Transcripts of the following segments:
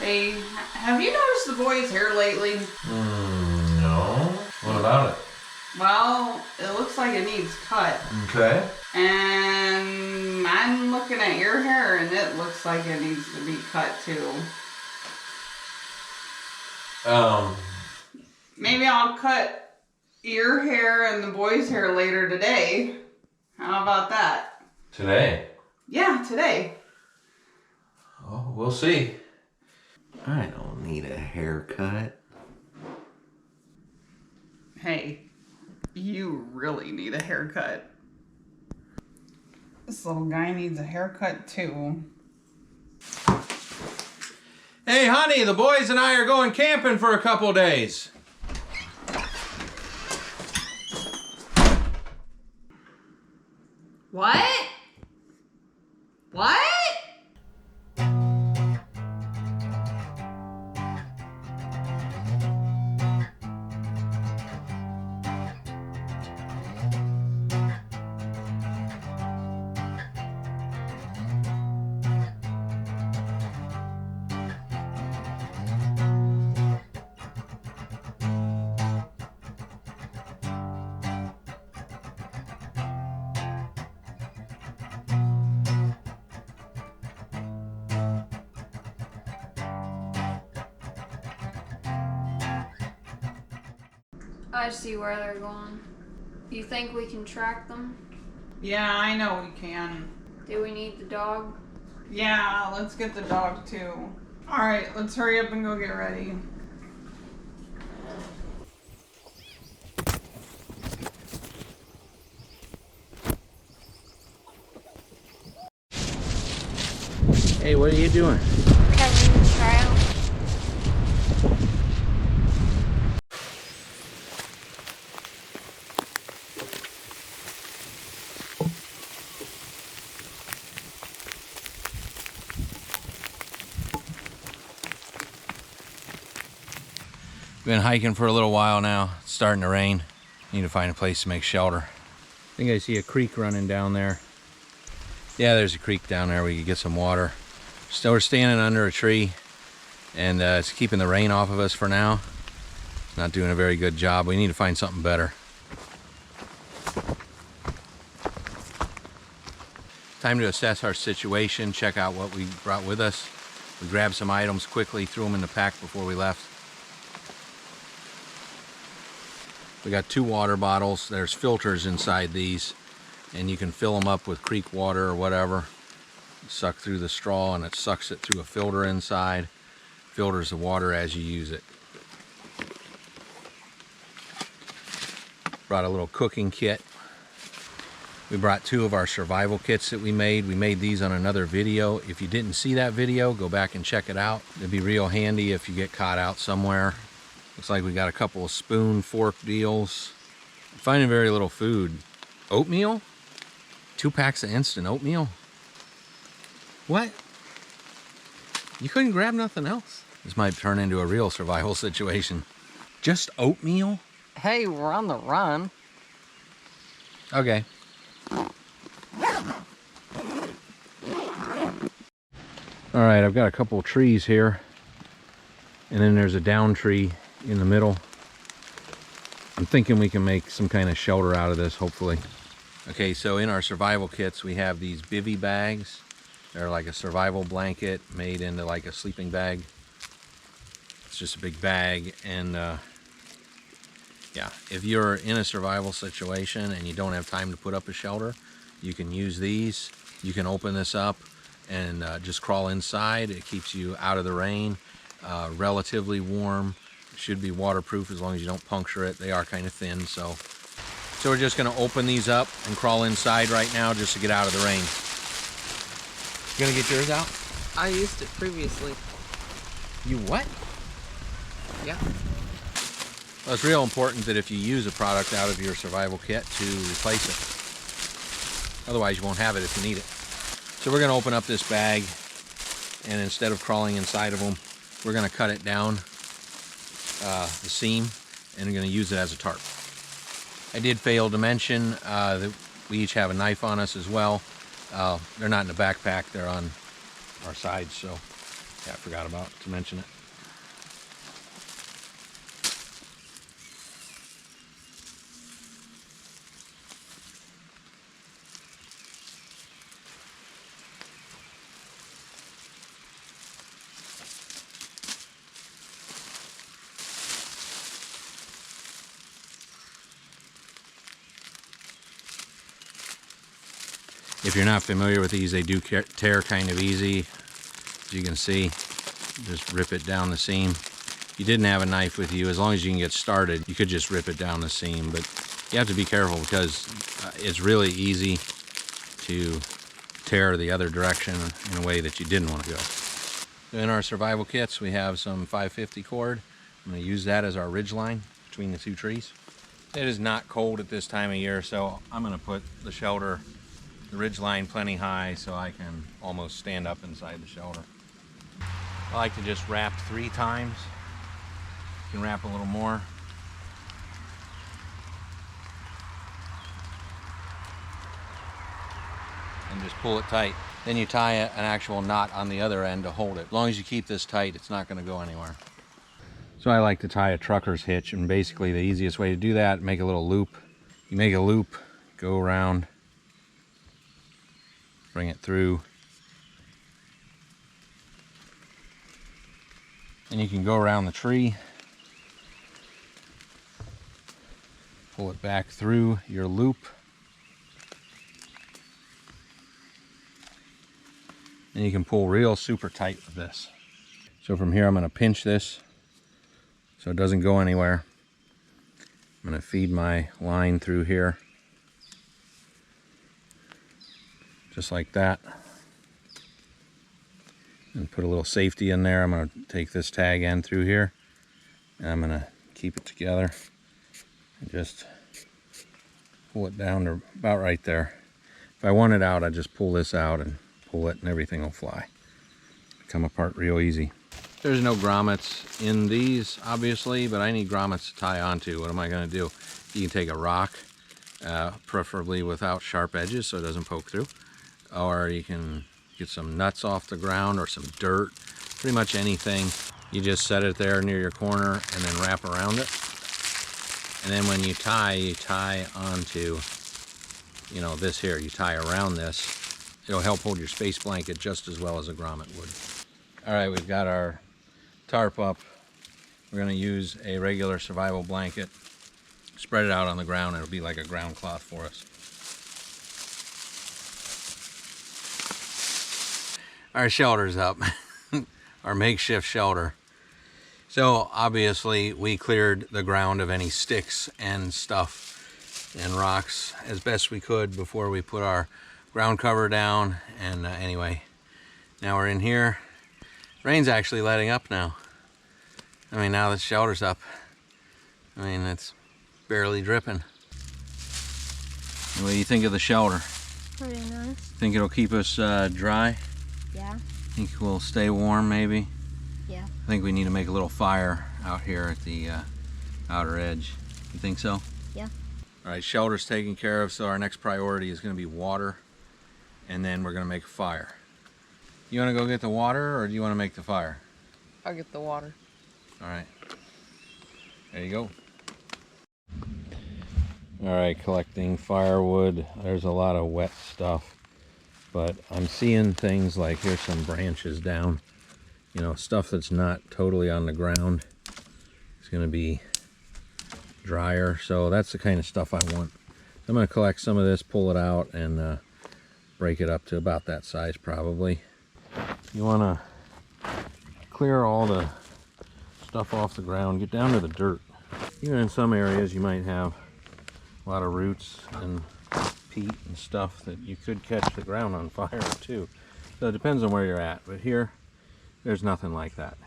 Hey, have you noticed the boy's hair lately? No. What about it? Well, it looks like it needs cut. Okay. And I'm looking at your hair and it looks like it needs to be cut too. Maybe I'll cut your hair and the boy's hair later today. How about that? Today? Yeah, today. Oh, we'll see. I don't need a haircut. Hey, you really need a haircut. This little guy needs a haircut too. Hey, honey, the boys and I are going camping for a couple days. What? What? I see where they're going. You think we can track them? Yeah, I know we can. Do we need the dog? Yeah, let's get the dog too. Alright, let's hurry up and go get ready. Hey, what are you doing? Covering the trail. Been hiking for a little while now. It's starting to rain. Need to find a place to make shelter. I think I see a creek running down there. Yeah, there's a creek down there. We could get some water. So we're standing under a tree, and it's keeping the rain off of us for now. It's not doing a very good job. We need to find something better. Time to assess our situation, check out what we brought with us. We grabbed some items quickly, threw them in the pack before we left. We got 2 water bottles. There's filters inside these, and you can fill them up with creek water or whatever. Suck through the straw and it sucks it through a filter inside. Filters the water as you use it. Brought a little cooking kit. We brought 2 of our survival kits that we made. We made these on another video. If you didn't see that video, go back and check it out. It'd be real handy if you get caught out somewhere. Looks like we got a couple of spoon fork deals. I'm finding very little food. Oatmeal? 2 packs of instant oatmeal? What? You couldn't grab nothing else? This might turn into a real survival situation. Just oatmeal? Hey, we're on the run. Okay. All right, I've got a couple of trees here. And then there's a down tree in the middle. I'm thinking we can make some kind of shelter out of this, hopefully. Okay, so in our survival kits, we have these bivy bags. They're like a survival blanket made into like a sleeping bag. It's just a big bag, and yeah, if you're in a survival situation and you don't have time to put up a shelter, you can use these. You can open this up and just crawl inside. It keeps you out of the rain, relatively warm. Should be waterproof as long as you don't puncture it. They are kind of thin, so we're just gonna open these up and crawl inside right now just to get out of the rain. You gonna get yours out? I used it previously. You what? Yeah. Well, it's real important that if you use a product out of your survival kit to replace it. Otherwise you won't have it if you need it. So we're gonna open up this bag, and instead of crawling inside of them, we're gonna cut it down the seam, and we're gonna use it as a tarp. I did fail to mention that we each have a knife on us as well. They're not in the backpack, they're on our sides, so Yeah, I forgot to mention it. If you're not familiar with these, they do tear kind of easy. As you can see, just rip it down the seam. If you didn't have a knife with you, as long as you can get started, you could just rip it down the seam. But you have to be careful because it's really easy to tear the other direction in a way that you didn't want to go. So in our survival kits, we have some 550 cord. I'm going to use that as our ridge line between the two trees. It is not cold at this time of year, so I'm going to put the shelter, the ridge line, plenty high so I can almost stand up inside the shelter. I like to just wrap 3 times. You can wrap a little more. And just pull it tight. Then you tie an actual knot on the other end to hold it. As long as you keep this tight, it's not going to go anywhere. So I like to tie a trucker's hitch, and basically the easiest way to do that, make a little loop. You make a loop, go around, bring it through, and you can go around the tree, pull it back through your loop, and you can pull real super tight with this. So from here I'm going to pinch this so it doesn't go anywhere. I'm going to feed my line through here, just like that, and put a little safety in there. I'm going to take this tag end through here, and I'm going to keep it together and just pull it down to about right there. If I want it out, I just pull this out and pull it, and everything will fly. Come apart real easy. There's no grommets in these, obviously, but I need grommets to tie onto. What am I going to do? You can take a rock, preferably without sharp edges so it doesn't poke through, or you can get some nuts off the ground or some dirt, pretty much anything. You just set it there near your corner and then wrap around it. And then when you tie onto, you know, this here, you tie around this. It'll help hold your space blanket just as well as a grommet would. All right, we've got our tarp up. We're going to use a regular survival blanket, spread it out on the ground. It'll be like a ground cloth for us. Our shelter's up, our makeshift shelter. So obviously we cleared the ground of any sticks and stuff and rocks as best we could before we put our ground cover down. And anyway, now we're in here. Rain's actually letting up now. I mean, now the shelter's up. I mean, it's barely dripping. What do you think of the shelter? Pretty nice. Think it'll keep us dry? Yeah. Think we'll stay warm maybe? Yeah. I think we need to make a little fire out here at the outer edge. You think so? Yeah. All right, shelter's taken care of, so our next priority is going to be water, and then we're going to make a fire. You want to go get the water, or do you want to make the fire? I'll get the water. All right. There you go. All right, collecting firewood. There's a lot of wet stuff, but I'm seeing things like here's some branches down. You know, stuff that's not totally on the ground. It's going to be drier, so that's the kind of stuff I want. I'm going to collect some of this, pull it out, and break it up to about that size probably. You want to clear all the stuff off the ground, get down to the dirt. Even in some areas you might have a lot of roots and peat and stuff that you could catch the ground on fire too. So it depends on where you're at, but here there's nothing like that.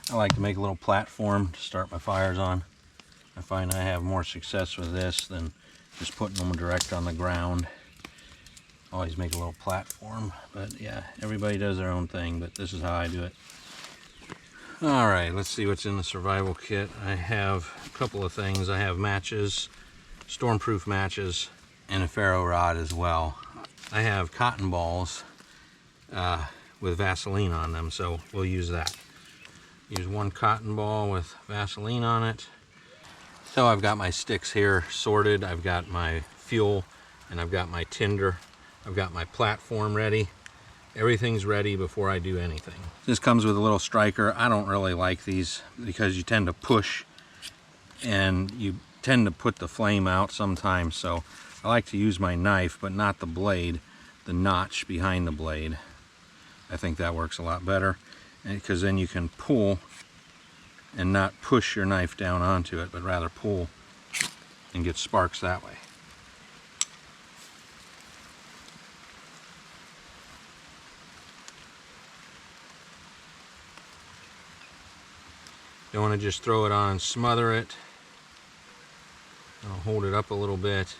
I like to make a little platform to start my fires on. I find I have more success with this than just putting them direct on the ground. Always make a little platform, but yeah, everybody does their own thing, but this is how I do it. All right, let's see what's in the survival kit. I have a couple of things. I have matches, stormproof matches, and a ferro rod as well. I have cotton balls, with Vaseline on them, so we'll use that. Use one cotton ball with Vaseline on it. So I've got my sticks here sorted. I've got my fuel and I've got my tinder. I've got my platform ready. Everything's ready before I do anything. This comes with a little striker. I don't really like these because you tend to push and you tend to put the flame out sometimes. So I like to use my knife, but not the blade, the notch behind the blade. I think that works a lot better because then you can pull and not push your knife down onto it, but rather pull and get sparks that way. Don't want to just throw it on and smother it. I'll hold it up a little bit,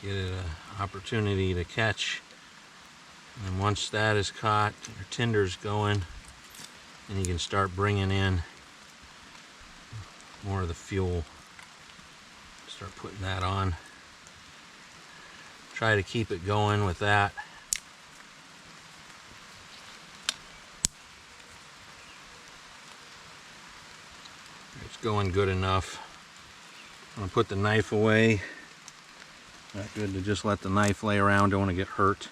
get it an opportunity to catch. And once that is caught, your tinder's going, and you can start bringing in more of the fuel. Start putting that on. Try to keep it going with that. It's going good enough. I'm going to put the knife away. Not good to just let the knife lay around, don't want to get hurt.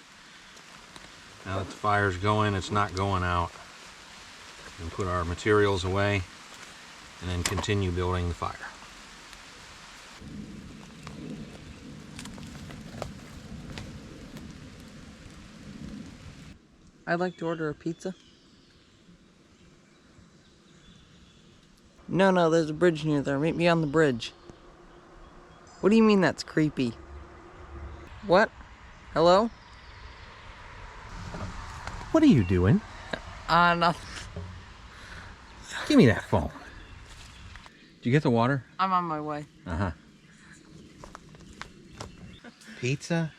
Now that the fire's going, it's not going out. We can put our materials away and then continue building the fire. I'd like to order a pizza. No, there's a bridge near there. Meet me on the bridge. What do you mean that's creepy? What? Hello? What are you doing? Nothing. Give me that phone. Did you get the water? I'm on my way. Uh-huh. Pizza?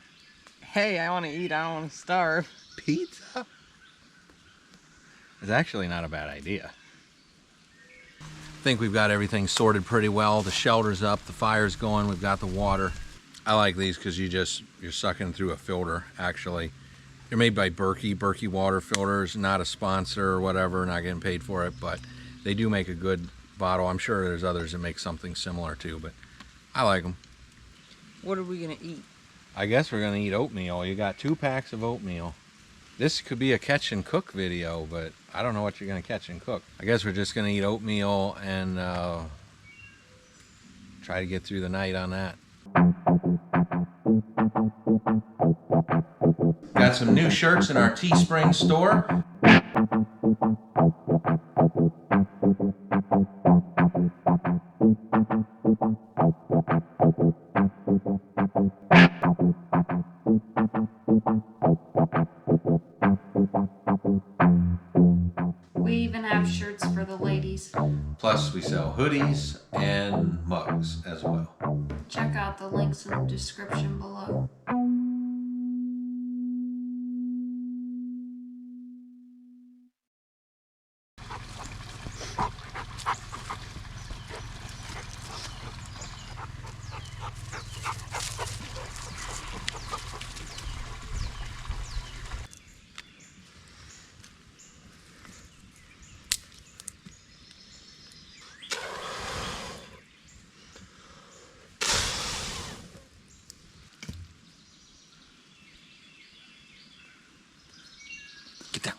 Hey, I want to eat. I don't want to starve. Pizza? It's actually not a bad idea. I think we've got everything sorted pretty well. The shelter's up, the fire's going, we've got the water. I like these because you're sucking through a filter, actually. They're made by Berkey water filters, not a sponsor or whatever, not getting paid for it, but they do make a good bottle. I'm sure there's others that make something similar too, but I like them. What are we gonna eat? I guess we're gonna eat oatmeal. You got 2 packs of oatmeal. This could be a catch and cook video, but I don't know what you're gonna catch and cook. I guess we're just gonna eat oatmeal and try to get through the night on that. Got some new shirts in our Teespring store. We even have shirts for the ladies. Plus we sell hoodies and mugs as well. Check out the links in the description below. Get down.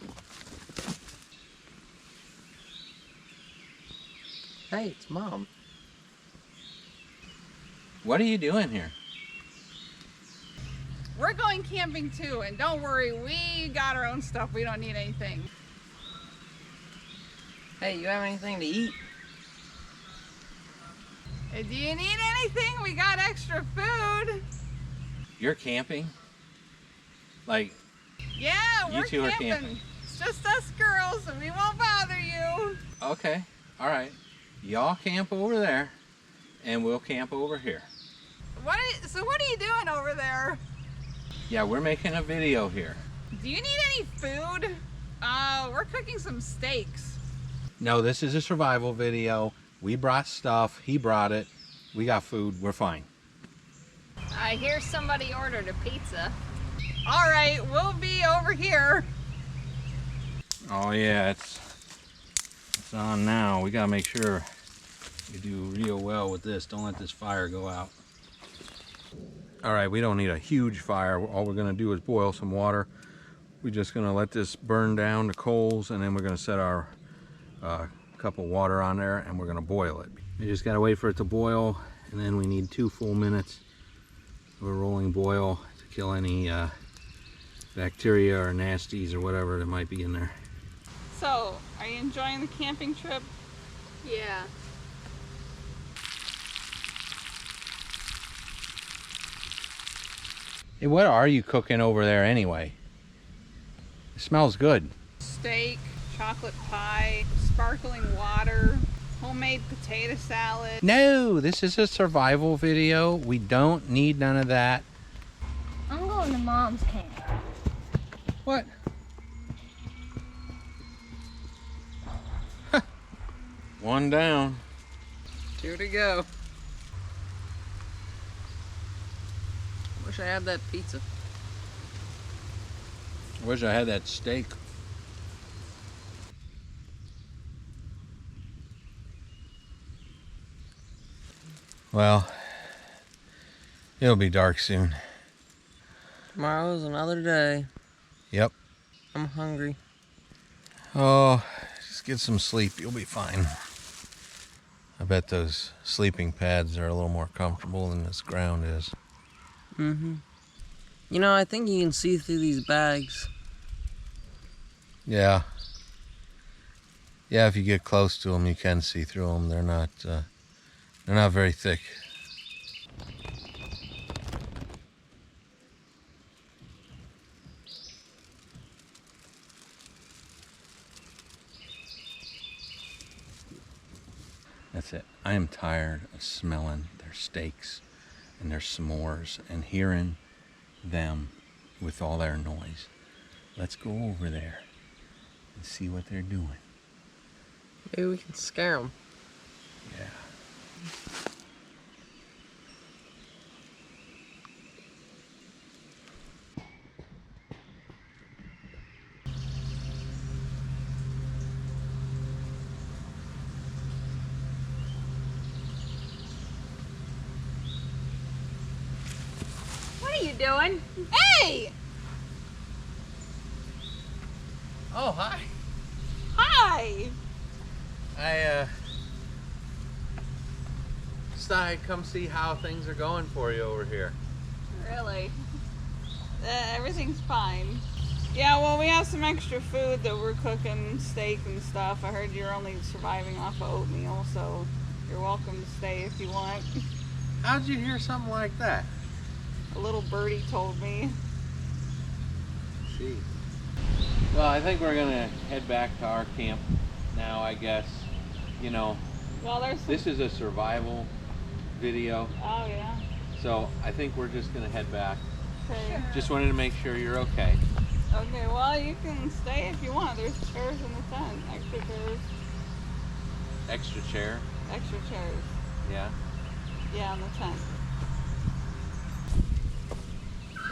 Hey, it's Mom. What are you doing here? We're going camping too, and don't worry, we got our own stuff. We don't need anything. Hey, you have anything to eat? Do you need anything? We got extra food. You're camping? Like, Yeah, You we're two are camping. camping. It's just us girls, and we won't bother you. okay, all right. Y'all camp over there, and we'll camp over here. So what are you doing over there? Yeah, we're making a video here. Do you need any food? We're cooking some steaks. No, this is a survival video. We brought stuff. He brought it. We got food. We're fine. I hear somebody ordered a pizza. All right, we'll be over here. Oh yeah, it's on now. We gotta make sure we do real well with this. Don't let this fire go out. All right, we don't need a huge fire. All we're gonna do is boil some water. We're just gonna let this burn down the coals, and then we're gonna set our cup of water on there, and we're gonna boil it. You just gotta wait for it to boil, and then we need 2 full minutes of a rolling boil to kill any bacteria or nasties or whatever that might be in there. So, are you enjoying the camping trip? Yeah. Hey, what are you cooking over there anyway? It smells good. Steak, chocolate pie, sparkling water, homemade potato salad. No, this is a survival video. We don't need none of that. I'm going to Mom's camp. What? One down. 2 to go. Wish I had that pizza. I wish I had that steak. Well, it'll be dark soon. Tomorrow's another day. Yep. I'm hungry. Oh, just get some sleep. You'll be fine. I bet those sleeping pads are a little more comfortable than this ground is. Mm-hmm. You know, I think you can see through these bags. Yeah. Yeah, if you get close to them, you can see through them. They're not very thick. That's it. I am tired of smelling their steaks and their s'mores and hearing them with all their noise. Let's go over there and see what they're doing. Maybe we can scare them. Yeah. What are you doing? Hey! Oh, hi. Hi! I just thought I'd come see how things are going for you over here. Really? Everything's fine. Yeah, well, we have some extra food that we're cooking, steak and stuff. I heard you're only surviving off of oatmeal, so you're welcome to stay if you want. How'd you hear something like that? A little birdie told me. See. Well, I think we're gonna head back to our camp now, I guess. You know, Well, there's some... this is a survival video, Oh, yeah. so I think we're just gonna head back. Okay. Just wanted to make sure you're okay. Okay, well, you can stay if you want. There's chairs in the tent. Extra chairs. Extra chair? Extra chairs. Yeah. Yeah, in the tent.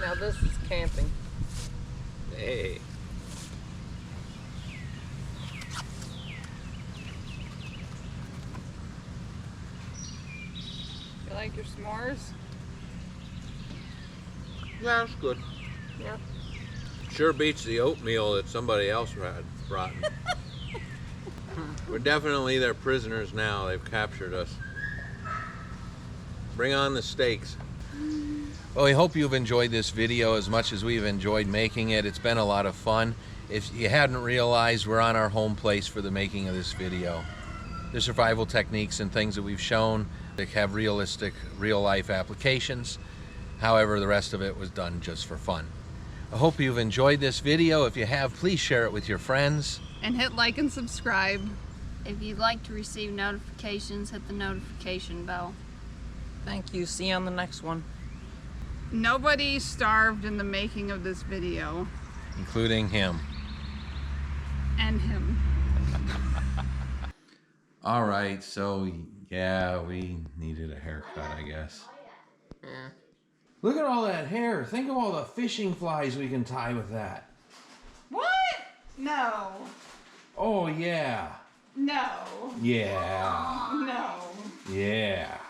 Now this is camping. Hey. You like your s'mores? Yeah, it's good. Yeah. Sure beats the oatmeal that somebody else had brought. We're definitely their prisoners now. They've captured us. Bring on the steaks. Well, we hope you've enjoyed this video as much as we've enjoyed making it. It's been a lot of fun. If you hadn't realized, we're on our home place for the making of this video. The survival techniques and things that we've shown that have realistic, real-life applications. However, the rest of it was done just for fun. I hope you've enjoyed this video. If you have, please share it with your friends. And hit like and subscribe. If you'd like to receive notifications, hit the notification bell. Thank you. See you on the next one. Nobody starved in the making of this video. Including him. And him. All right, so yeah, we needed a haircut, I guess. Yeah. Look at all that hair. Think of all the fishing flies we can tie with that. What? No. Oh, yeah. No. Yeah. No. Yeah.